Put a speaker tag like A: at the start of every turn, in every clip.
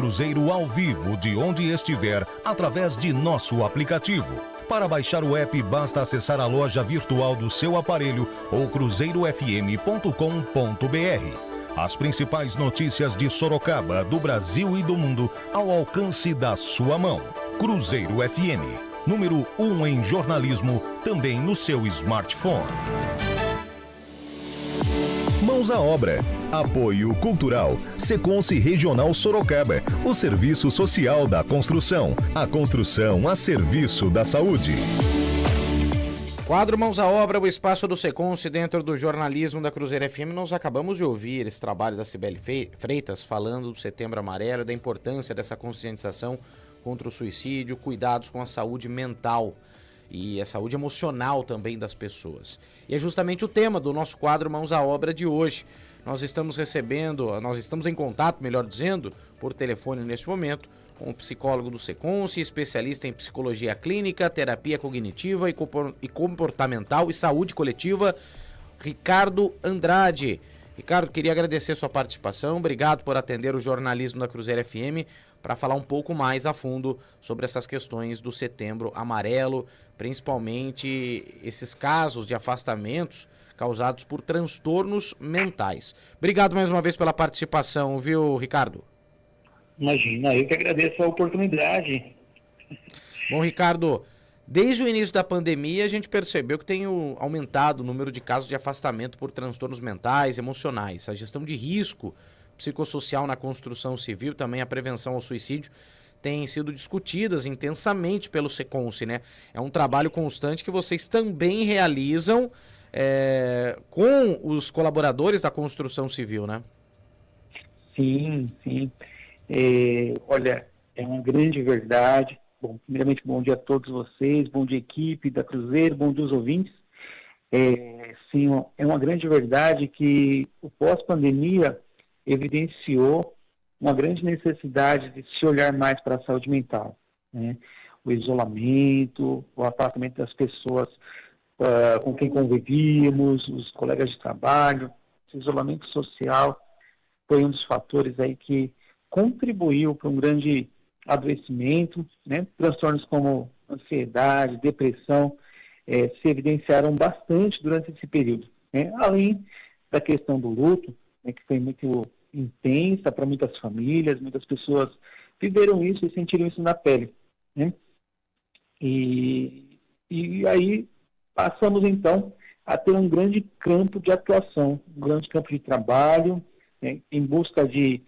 A: Cruzeiro ao vivo de onde estiver através de nosso aplicativo. Para baixar o app, basta acessar a loja virtual do seu aparelho ou cruzeirofm.com.br. As principais notícias de Sorocaba, do Brasil e do mundo ao alcance da sua mão. Cruzeiro FM, número 1 em jornalismo, também no seu smartphone. Mãos à obra. Apoio Cultural. Seconce Regional Sorocaba. O serviço social da construção. A construção a serviço da saúde.
B: Quadro Mãos à Obra, o espaço do Seconce dentro do jornalismo da Cruzeiro FM. Nós acabamos de ouvir esse trabalho da Cibele Freitas falando do Setembro Amarelo, da importância dessa conscientização contra o suicídio, cuidados com a saúde mental e a saúde emocional também das pessoas. E é justamente o tema do nosso quadro Mãos à Obra de hoje. Nós estamos em contato, melhor dizendo, por telefone neste momento, com o psicólogo do Seconce, especialista em psicologia clínica, terapia cognitiva e comportamental e saúde coletiva, Ricardo Andrade. Ricardo, queria agradecer sua participação, obrigado por atender o jornalismo da Cruzeiro FM para falar um pouco mais a fundo sobre essas questões do Setembro Amarelo, principalmente esses casos de afastamentos causados por transtornos mentais. Obrigado mais uma vez pela participação, viu, Ricardo?
C: Imagina, eu que agradeço a oportunidade.
B: Bom, Ricardo, desde o início da pandemia a gente percebeu que tem aumentado o número de casos de afastamento por transtornos mentais, emocionais. A gestão de risco psicossocial na construção civil, também a prevenção ao suicídio, têm sido discutidas intensamente pelo Seconce, né? É um trabalho constante que vocês também realizam com os colaboradores da construção civil, né?
C: Sim. Olha, é uma grande verdade. Bom, primeiramente, bom dia a todos vocês, bom dia equipe da Cruzeiro, bom dia aos ouvintes. Sim, é uma grande verdade que o pós-pandemia evidenciou uma grande necessidade de se olhar mais para a saúde mental, né? O isolamento, o afastamento das pessoas com quem convivíamos, os colegas de trabalho, esse isolamento social foi um dos fatores aí que contribuiu para um grande adoecimento, né? Transtornos como ansiedade, depressão, se evidenciaram bastante durante esse período, né? Além da questão do luto, né, que foi muito intensa para muitas famílias, muitas pessoas viveram isso e sentiram isso na pele, né? E aí passamos então a ter um grande campo de atuação, um grande campo de trabalho, né, em busca de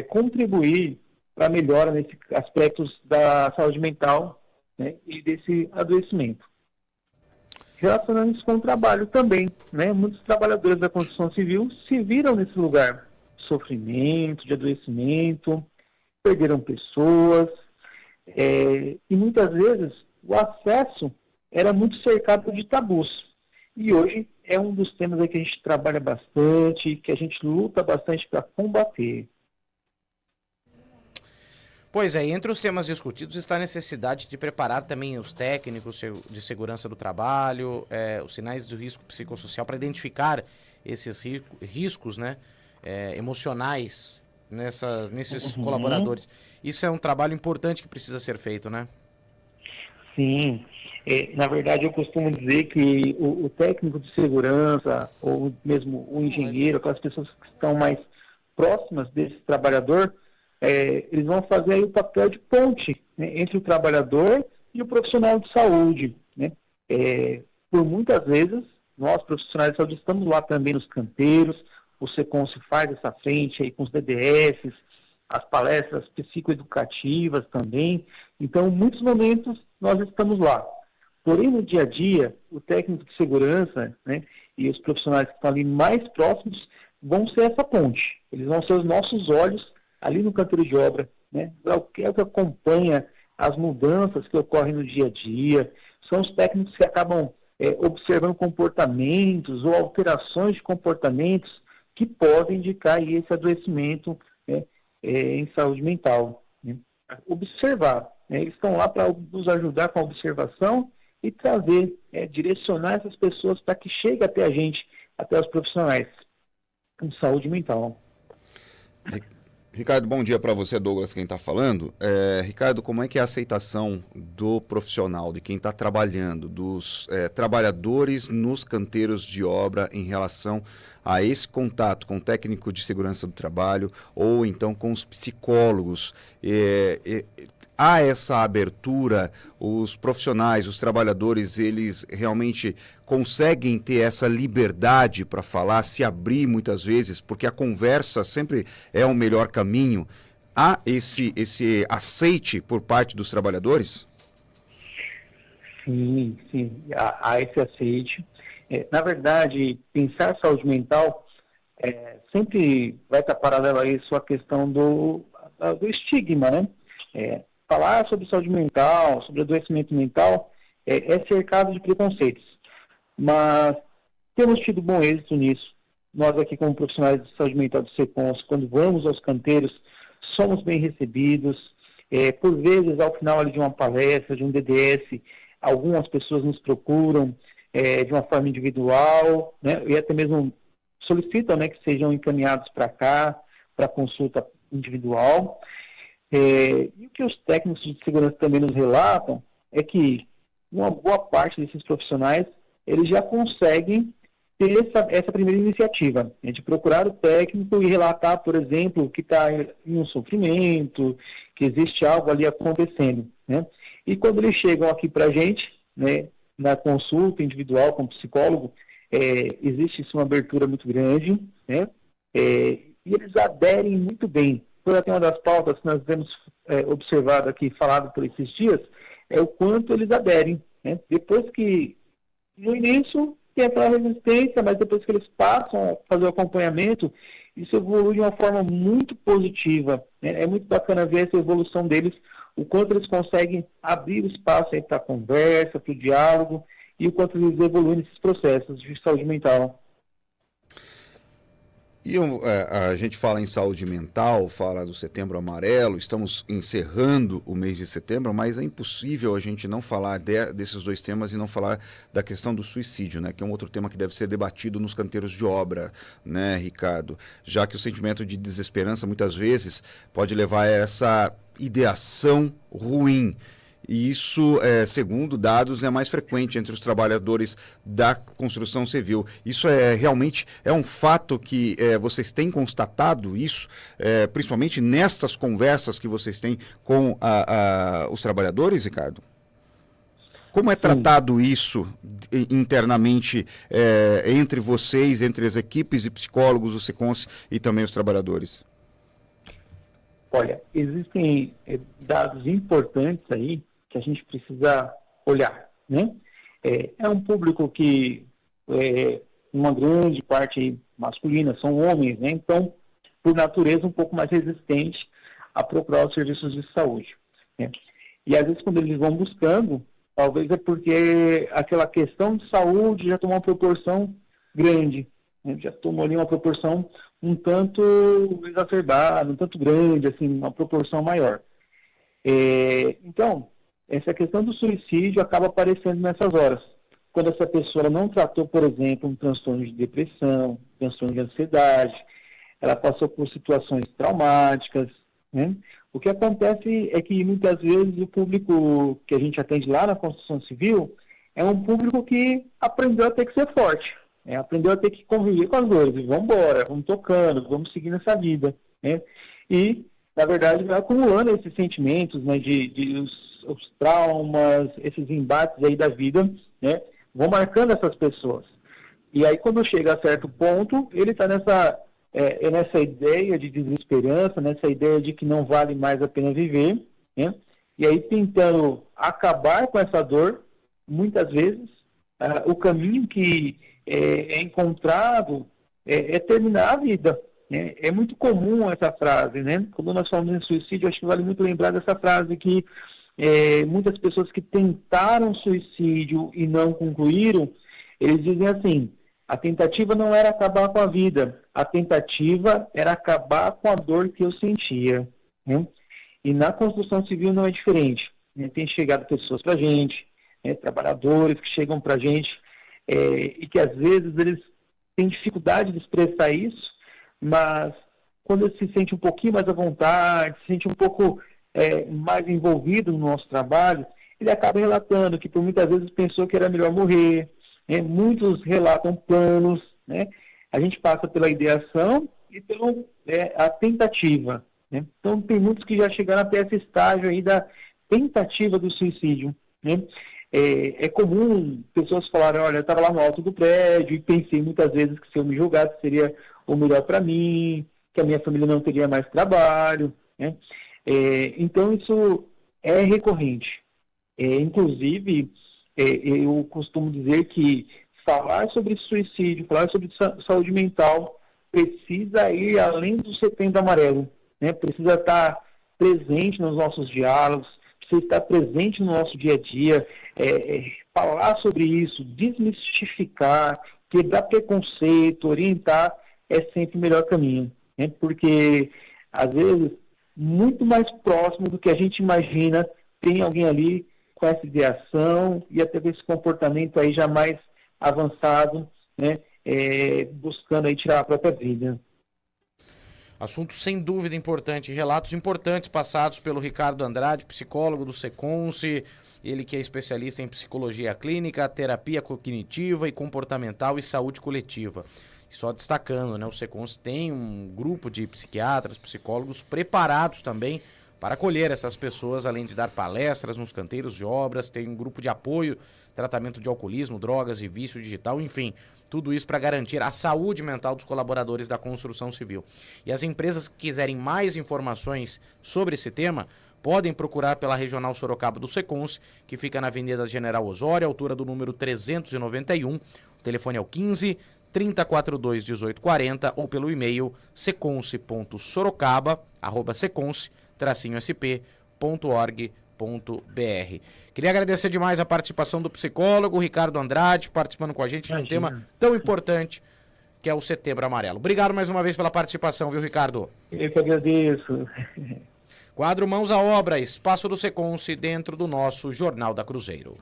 C: contribuir para a melhora nesses aspectos da saúde mental, né, e desse adoecimento. Relacionando isso com o trabalho também, né, muitos trabalhadores da construção civil se viram nesse lugar de sofrimento, de adoecimento, perderam pessoas, e muitas vezes o acesso era muito cercado de tabus. E hoje é um dos temas aí que a gente trabalha bastante, que a gente luta bastante para combater.
B: Pois é, entre os temas discutidos está a necessidade de preparar também os técnicos de segurança do trabalho, os sinais de risco psicossocial para identificar esses riscos, né, emocionais nesses colaboradores. Isso é um trabalho importante que precisa ser feito, né?
C: Sim. Na verdade, eu costumo dizer que o técnico de segurança, ou mesmo o engenheiro, aquelas pessoas que estão mais próximas desse trabalhador, eles vão fazer aí o papel de ponte, né, entre o trabalhador e o profissional de saúde, né? Por muitas vezes, nós, profissionais de saúde, estamos lá também nos canteiros, o Seconce faz essa frente aí com os DDS, as palestras psicoeducativas também. Então, em muitos momentos, nós estamos lá. Porém, no dia a dia, o técnico de segurança, né, e os profissionais que estão ali mais próximos vão ser essa ponte. Eles vão ser os nossos olhos ali no canteiro de obra, né? É o que acompanha as mudanças que ocorrem no dia a dia. São os técnicos que acabam observando comportamentos ou alterações de comportamentos que podem indicar aí esse adoecimento, né, em saúde mental, né? Observar, né? Eles estão lá para nos ajudar com a observação e trazer, direcionar essas pessoas para que chegue até a gente, até os profissionais de saúde mental.
D: Ricardo, bom dia para você, Douglas, quem está falando. Ricardo, como é que é a aceitação do profissional, de quem está trabalhando, dos trabalhadores nos canteiros de obra em relação a esse contato com o técnico de segurança do trabalho ou então com os psicólogos? Há essa abertura, os profissionais, os trabalhadores, eles realmente conseguem ter essa liberdade para falar, se abrir muitas vezes, porque a conversa sempre é o melhor caminho. Há esse aceite por parte dos trabalhadores?
C: Sim, sim, há esse aceite. Na verdade, pensar saúde mental sempre vai estar paralelo a isso a questão do estigma, né? Falar sobre saúde mental, sobre adoecimento mental, é cercado de preconceitos. Mas temos tido bom êxito nisso. Nós aqui, como profissionais de saúde mental do SECONS, quando vamos aos canteiros, somos bem recebidos. Por vezes, ao final ali, de uma palestra, de um DDS, algumas pessoas nos procuram de uma forma individual, né, e até mesmo solicitam, né, que sejam encaminhados para cá, para consulta individual. E o que os técnicos de segurança também nos relatam é que uma boa parte desses profissionais, eles já conseguem ter essa primeira iniciativa, né, de procurar o técnico e relatar, por exemplo, que está em um sofrimento, que existe algo ali acontecendo, né? E quando eles chegam aqui para a gente, né, na consulta individual com o psicólogo, existe uma abertura muito grande, né? E eles aderem muito bem. Foi até uma das pautas que nós temos observado aqui, falado por esses dias, é o quanto eles aderem, né? Depois que, no início, tem aquela resistência, mas depois que eles passam a fazer o acompanhamento, isso evolui de uma forma muito positiva, né? É muito bacana ver essa evolução deles, o quanto eles conseguem abrir o espaço para a conversa, para o diálogo, e o quanto eles evoluem nesses processos de saúde mental.
D: E a gente fala em saúde mental, fala do Setembro Amarelo, estamos encerrando o mês de setembro, mas é impossível a gente não falar desses dois temas e não falar da questão do suicídio, né? Que é um outro tema que deve ser debatido nos canteiros de obra, né, Ricardo? Já que o sentimento de desesperança muitas vezes pode levar a essa ideação ruim. E isso, segundo dados, é mais frequente entre os trabalhadores da construção civil. Isso realmente é um fato que vocês têm constatado isso, principalmente nestas conversas que vocês têm com os trabalhadores, Ricardo? Como é tratado isso internamente entre vocês, entre as equipes de psicólogos do SECONS e também os trabalhadores?
C: Olha, existem dados importantes aí que a gente precisa olhar, né? É um público que, uma grande parte masculina, são homens, né? Então, por natureza, um pouco mais resistente a procurar os serviços de saúde, né? E às vezes, quando eles vão buscando, talvez é porque aquela questão de saúde já tomou uma proporção grande, né? Já tomou ali uma proporção um tanto exacerbada, um tanto grande, assim, uma proporção maior. Então, essa questão do suicídio acaba aparecendo nessas horas. Quando essa pessoa não tratou, por exemplo, um transtorno de depressão, transtorno de ansiedade, ela passou por situações traumáticas, né? O que acontece é que muitas vezes o público que a gente atende lá na construção civil é um público que aprendeu a ter que ser forte, né? Aprendeu a ter que conviver com as dores. Vamos embora, vamos tocando, vamos seguindo essa vida, né? E, na verdade, vai acumulando esses sentimentos, né, os traumas, esses embates aí da vida, né, vão marcando essas pessoas. E aí, quando chega a certo ponto, ele está nessa ideia de desesperança, nessa ideia de que não vale mais a pena viver, né, e aí tentando acabar com essa dor, muitas vezes, o caminho que é encontrado é terminar a vida. É muito comum essa frase, né? Quando nós falamos em suicídio, acho que vale muito lembrar dessa frase que muitas pessoas que tentaram suicídio e não concluíram, eles dizem assim: a tentativa não era acabar com a vida, a tentativa era acabar com a dor que eu sentia, né? E na construção civil não é diferente, né? Tem chegado pessoas para a gente, né? Trabalhadores que chegam para a gente e que às vezes eles têm dificuldade de expressar isso, mas quando ele se sente um pouquinho mais à vontade, se sente um pouco mais envolvido no nosso trabalho, ele acaba relatando que por muitas vezes pensou que era melhor morrer, né? Muitos relatam planos, né? A gente passa pela ideação e pela a tentativa, né? Então tem muitos que já chegaram até esse estágio aí da tentativa do suicídio, né? É comum pessoas falarem, olha, eu estava lá no alto do prédio e pensei muitas vezes que se eu me julgasse seria o melhor para mim, que a minha família não teria mais trabalho, né? Então isso é recorrente. Inclusive, eu costumo dizer que falar sobre suicídio, falar sobre saúde mental, precisa ir além do Setembro Amarelo, né? Precisa estar presente nos nossos diálogos, precisa estar presente no nosso dia a dia, falar sobre isso, desmistificar, quebrar preconceito, orientar, é sempre o melhor caminho, né? Porque, às vezes, muito mais próximo do que a gente imagina, tem alguém ali com essa ideação e até esse comportamento aí já mais avançado, né? Buscando aí tirar a própria vida.
B: Assunto sem dúvida importante, relatos importantes passados pelo Ricardo Andrade, psicólogo do Seconce, ele que é especialista em psicologia clínica, terapia cognitiva e comportamental e saúde coletiva. E só destacando, né, o Seconce tem um grupo de psiquiatras, psicólogos preparados também para acolher essas pessoas, além de dar palestras nos canteiros de obras, tem um grupo de apoio, tratamento de alcoolismo, drogas e vício digital, enfim, tudo isso para garantir a saúde mental dos colaboradores da construção civil. E as empresas que quiserem mais informações sobre esse tema, podem procurar pela Regional Sorocaba do Seconce, que fica na Avenida General Osório, altura do número 391, o telefone é o 15 3042 1840 ou pelo e-mail seconce.sorocaba@seconce-sp.org.br. Queria agradecer demais a participação do psicólogo Ricardo Andrade, participando com a gente de um tema tão importante que é o Setembro Amarelo. Obrigado mais uma vez pela participação, viu, Ricardo?
C: Eu que agradeço.
B: Quadro Mãos à Obra, espaço do Seconce dentro do nosso Jornal da Cruzeiro.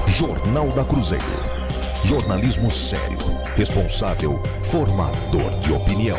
A: Jornal da Cruzeiro. Jornalismo sério, responsável, formador de opinião.